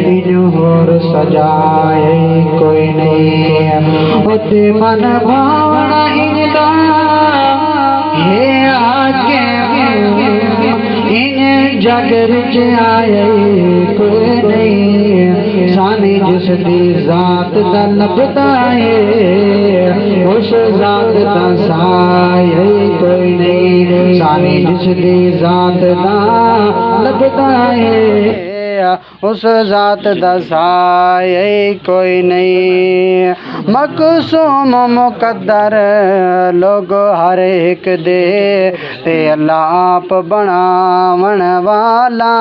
बिनु होर सजाए कोई नहीं। उते मन भावना इंदा हे आके इन जग विच आए कोई नहीं। सानी जिस दी जात दा लभदा है उस जात दा साए कोई नहीं। सानी जिस दी जात दा लभदा है उस जात दा साए कोई नहीं। मकसूम मुकद्दर लोग हर एक दे ते अल्लाह आप बनावण वाला।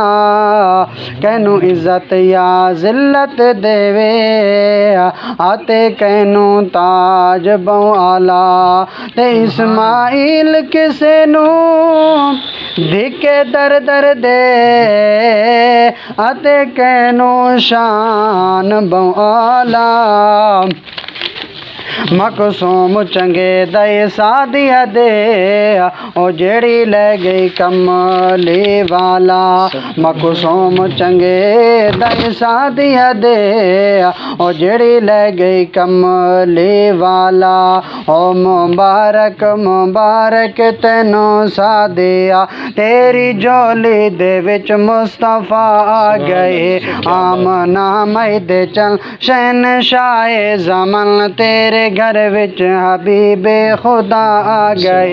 कैनू इज्जत या जिल्लत देवे आते कैनू ताज बवाला। ते इस्माइल किसे नू धिके दर दर दे आते कैनू शान बवाला। मकसूम चंगे दे सादिया दे ओ जेड़ी ले गई कमली वाला। मकसूम चंगे दे सादिया दे ओ जेड़ी ले गई कमली वाला। ओ मुबारक मुबारक तेनू सादिया तेरी जोली दे विच मुस्तफा आ गए। आमना मई दे चल शहनशाह ज़मान तेरे घर विच हबीबे खुदा आ गए।